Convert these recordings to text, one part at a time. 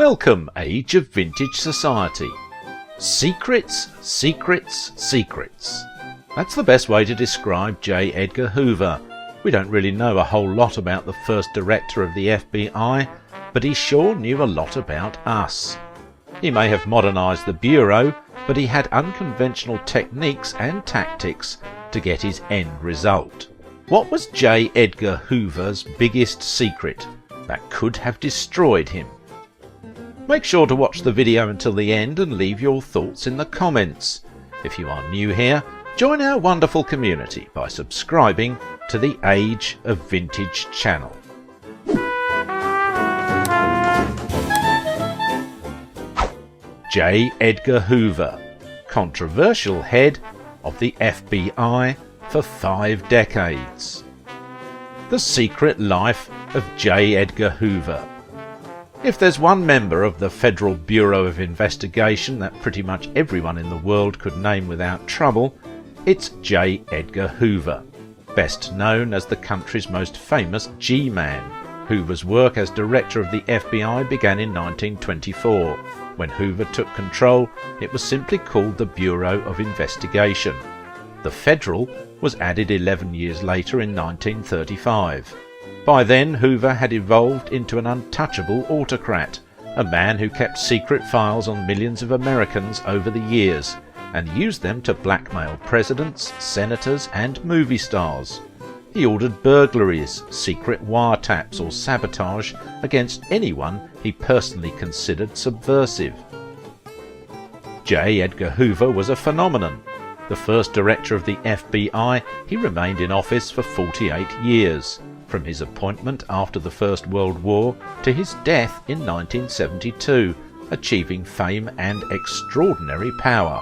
Welcome, age of vintage society. Secrets, secrets, secrets. That's the best way to describe J Edgar Hoover. We don't really know a whole lot about the first director of the FBI, but he sure knew a lot about us. He may have modernised the Bureau, but he had unconventional techniques and tactics to get his end result. What was J Edgar Hoover's biggest secret that could have destroyed him? Make sure to watch the video until the end and leave your thoughts in the comments. If you are new here, join our wonderful community by subscribing to the Age of Vintage channel. J Edgar Hoover, controversial head of the FBI for 5 decades. The secret life of J Edgar Hoover. If there's one member of the Federal Bureau of Investigation that pretty much everyone in the world could name without trouble, it's J Edgar Hoover, best known as the country's most famous G-Man. Hoover's work as director of the FBI began in 1924. When Hoover took control, it was simply called the Bureau of Investigation. The Federal was added 11 years later in 1935. By then, Hoover had evolved into an untouchable autocrat, a man who kept secret files on millions of Americans over the years and used them to blackmail presidents, senators and movie stars. He ordered burglaries, secret wiretaps or sabotage against anyone he personally considered subversive. J Edgar Hoover was a phenomenon. The first director of the FBI, he remained in office for 48 years. From his appointment after the First World War to his death in 1972, achieving fame and extraordinary power.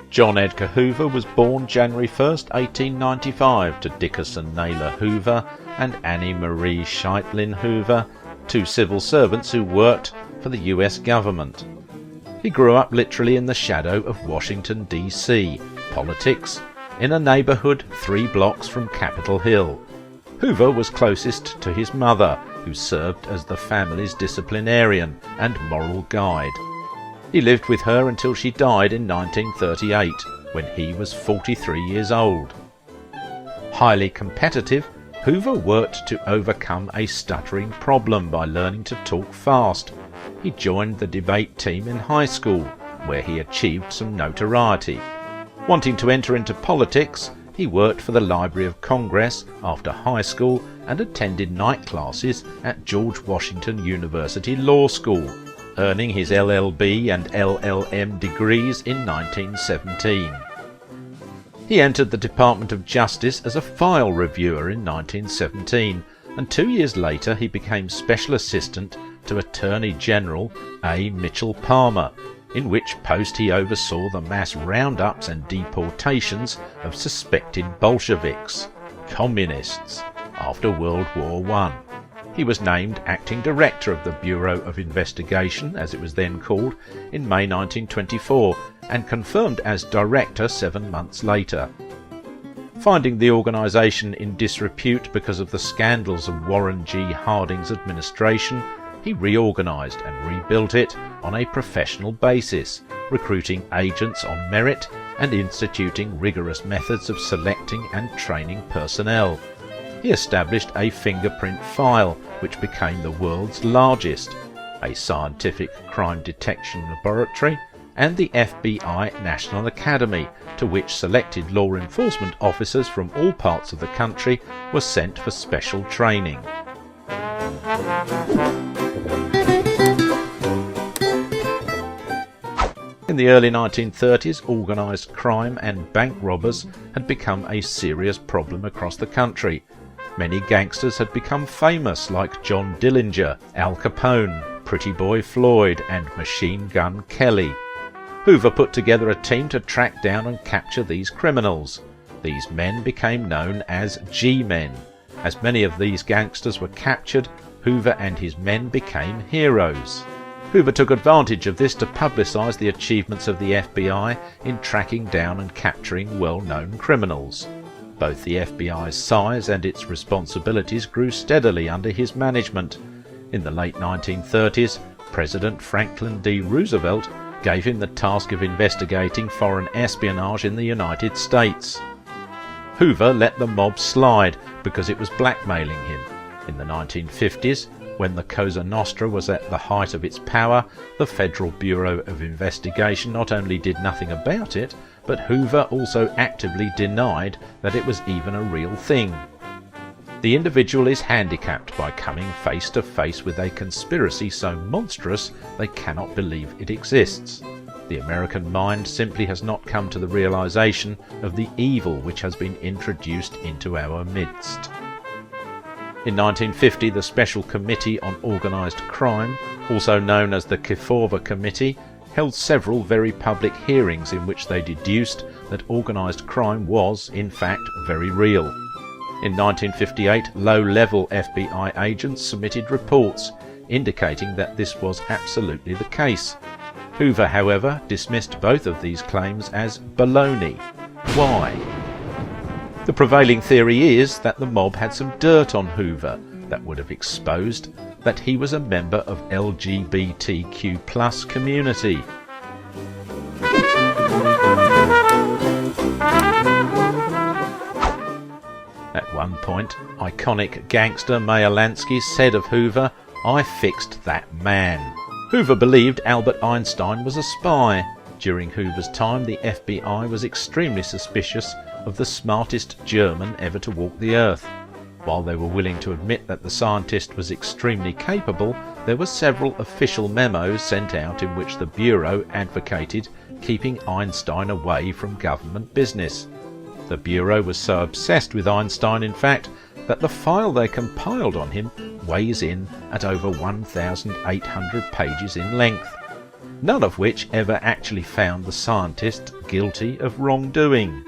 John Edgar Hoover was born January 1st, 1895 to Dickerson Naylor Hoover and Annie Marie Scheitlin Hoover, 2 civil servants who worked for the US government. He grew up literally in the shadow of Washington, D.C. politics, in a neighbourhood 3 blocks from Capitol Hill. Hoover was closest to his mother, who served as the family's disciplinarian and moral guide. He lived with her until she died in 1938, when he was 43 years old. Highly competitive, Hoover worked to overcome a stuttering problem by learning to talk fast. He joined the debate team in high school, where he achieved some notoriety. Wanting to enter into politics, he worked for the Library of Congress after high school and attended night classes at George Washington University Law School, earning his LLB and LLM degrees in 1917. He entered the Department of Justice as a file reviewer in 1917, and 2 years later he became Special Assistant to Attorney General A. Mitchell Palmer, in which post he oversaw the mass roundups and deportations of suspected Bolsheviks, communists, after World War I. He was named Acting Director of the Bureau of Investigation, as it was then called, in May 1924, and confirmed as Director 7 months later. Finding the organisation in disrepute because of the scandals of Warren G. Harding's administration, he reorganised and rebuilt it on a professional basis, recruiting agents on merit and instituting rigorous methods of selecting and training personnel. He established a fingerprint file, which became the world's largest, a scientific crime detection laboratory, and the FBI National Academy, to which selected law enforcement officers from all parts of the country were sent for special training. In the early 1930s, organised crime and bank robbers had become a serious problem across the country. Many gangsters had become famous, like John Dillinger, Al Capone, Pretty Boy Floyd and Machine Gun Kelly. Hoover put together a team to track down and capture these criminals. These men became known as G-Men. As many of these gangsters were captured, Hoover and his men became heroes. Hoover took advantage of this to publicise the achievements of the FBI in tracking down and capturing well-known criminals. Both the FBI's size and its responsibilities grew steadily under his management. In the late 1930s, President Franklin D. Roosevelt gave him the task of investigating foreign espionage in the United States. Hoover let the mob slide because it was blackmailing him. In the 1950s, when the Cosa Nostra was at the height of its power, the Federal Bureau of Investigation not only did nothing about it, but Hoover also actively denied that it was even a real thing. The individual is handicapped by coming face to face with a conspiracy so monstrous they cannot believe it exists. The American mind simply has not come to the realization of the evil which has been introduced into our midst. In 1950, the Special Committee on Organised Crime, also known as the Kefauver Committee, held several very public hearings in which they deduced that organised crime was, in fact, very real. In 1958, low-level FBI agents submitted reports indicating that this was absolutely the case. Hoover, however, dismissed both of these claims as baloney. Why? The prevailing theory is that the mob had some dirt on Hoover that would have exposed that he was a member of LGBTQ+ community. At one point, iconic gangster Meyer Lansky said of Hoover, "I fixed that man." Hoover believed Albert Einstein was a spy. During Hoover's time, the FBI was extremely suspicious of the smartest German ever to walk the earth. While they were willing to admit that the scientist was extremely capable, there were several official memos sent out in which the Bureau advocated keeping Einstein away from government business. The Bureau was so obsessed with Einstein, in fact, that the file they compiled on him weighs in at over 1,800 pages in length, none of which ever actually found the scientist guilty of wrongdoing.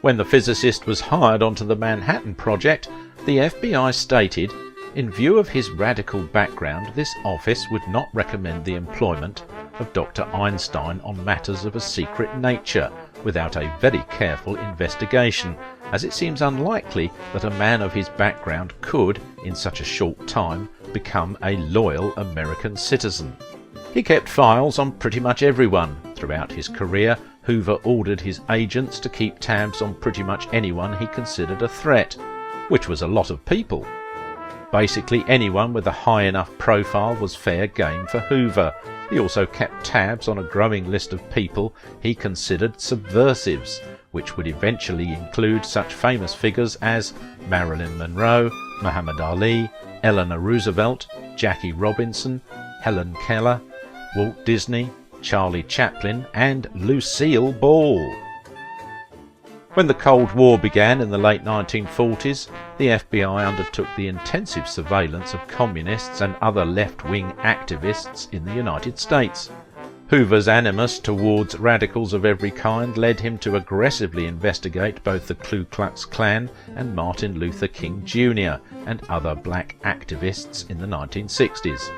When the physicist was hired onto the Manhattan Project, the FBI stated, in view of his radical background, this office would not recommend the employment of Dr. Einstein on matters of a secret nature without a very careful investigation, as it seems unlikely that a man of his background could, in such a short time, become a loyal American citizen. He kept files on pretty much everyone. Throughout his career, Hoover ordered his agents to keep tabs on pretty much anyone he considered a threat, which was a lot of people. Basically, anyone with a high enough profile was fair game for Hoover. He also kept tabs on a growing list of people he considered subversives, which would eventually include such famous figures as Marilyn Monroe, Muhammad Ali, Eleanor Roosevelt, Jackie Robinson, Helen Keller, Walt Disney, Charlie Chaplin, and Lucille Ball. When the Cold War began in the late 1940s, the FBI undertook the intensive surveillance of communists and other left-wing activists in the United States. Hoover's animus towards radicals of every kind led him to aggressively investigate both the Ku Klux Klan and Martin Luther King Jr. and other black activists in the 1960s.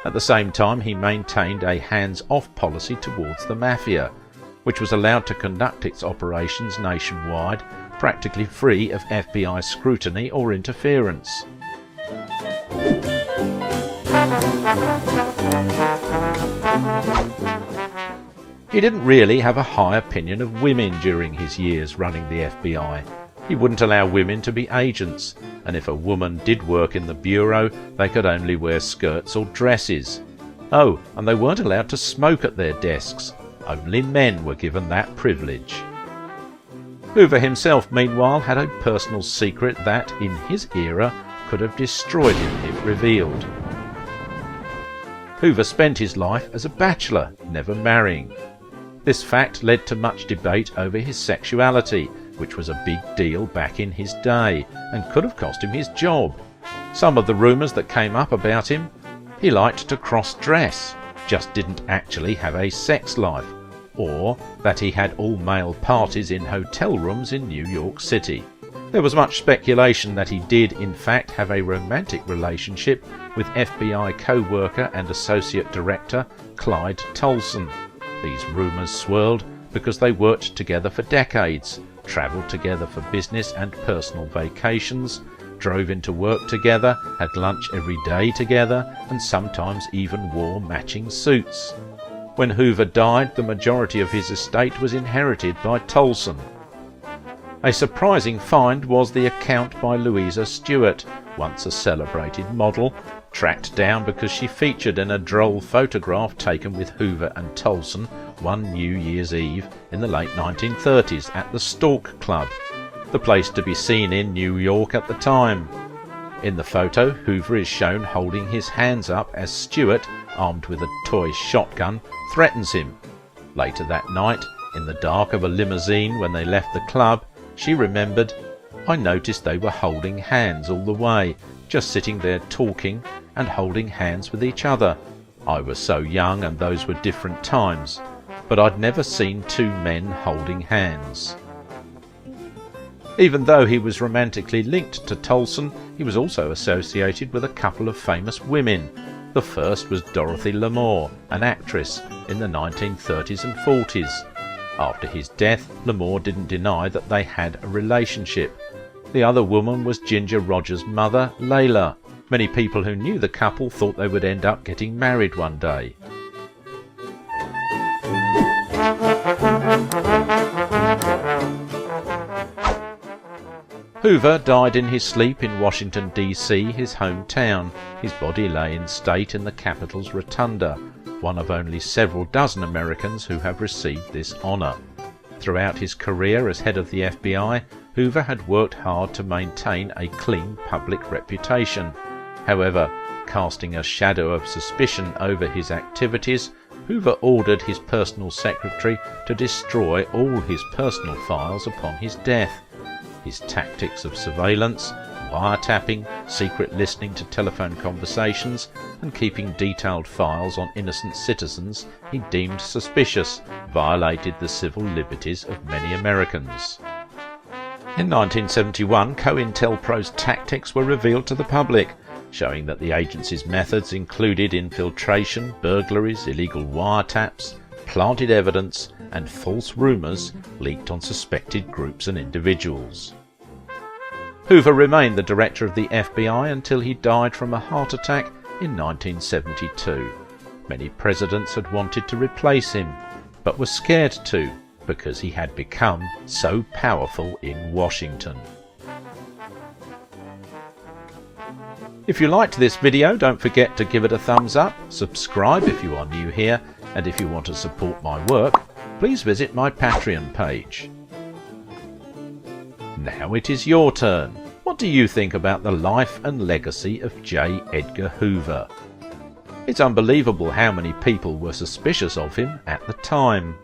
At the same time, he maintained a hands-off policy towards the mafia, which was allowed to conduct its operations nationwide, practically free of FBI scrutiny or interference. He didn't really have a high opinion of women during his years running the FBI. He wouldn't allow women to be agents, and if a woman did work in the Bureau, they could only wear skirts or dresses. Oh, and they weren't allowed to smoke at their desks. Only men were given that privilege. Hoover himself, meanwhile, had a personal secret that, in his era, could have destroyed him if revealed. Hoover spent his life as a bachelor, never marrying. This fact led to much debate over his sexuality, which was a big deal back in his day, and could have cost him his job. Some of the rumours that came up about him: he liked to cross-dress, just didn't actually have a sex life, or that he had all-male parties in hotel rooms in New York City. There was much speculation that he did in fact have a romantic relationship with FBI co-worker and associate director Clyde Tolson. These rumours swirled because they worked together for decades, travelled together for business and personal vacations, drove into work together, had lunch every day together, and sometimes even wore matching suits. When Hoover died, the majority of his estate was inherited by Tolson. A surprising find was the account by Louisa Stewart, once a celebrated model, tracked down because she featured in a droll photograph taken with Hoover and Tolson one New Year's Eve in the late 1930s at the Stork Club, the place to be seen in New York at the time. In the photo, Hoover is shown holding his hands up as Stewart, armed with a toy shotgun, threatens him. Later that night, in the dark of a limousine when they left the club, she remembered, "I noticed they were holding hands all the way, just sitting there talking and holding hands with each other. I was so young and those were different times, but I'd never seen two men holding hands." Even though he was romantically linked to Tolson, he was also associated with a couple of famous women. The first was Dorothy Lamour, an actress in the 1930s and 40s. After his death, Lamour didn't deny that they had a relationship. The other woman was Ginger Rogers' mother, Layla. Many people who knew the couple thought they would end up getting married one day. Hoover died in his sleep in Washington, D.C., his hometown. His body lay in state in the Capitol's rotunda, one of only several dozen Americans who have received this honour. Throughout his career as head of the FBI, Hoover had worked hard to maintain a clean public reputation. However, casting a shadow of suspicion over his activities, Hoover ordered his personal secretary to destroy all his personal files upon his death. His tactics of surveillance, wiretapping, secret listening to telephone conversations, and keeping detailed files on innocent citizens he deemed suspicious violated the civil liberties of many Americans. In 1971, COINTELPRO's tactics were revealed to the public, showing that the agency's methods included infiltration, burglaries, illegal wiretaps, planted evidence, and false rumours leaked on suspected groups and individuals. Hoover remained the director of the FBI until he died from a heart attack in 1972. Many presidents had wanted to replace him, but were scared to, because he had become so powerful in Washington. If you liked this video, don't forget to give it a thumbs up, subscribe if you are new here, and if you want to support my work, please visit my Patreon page. Now it is your turn. What do you think about the life and legacy of J Edgar Hoover? It's unbelievable how many people were suspicious of him at the time.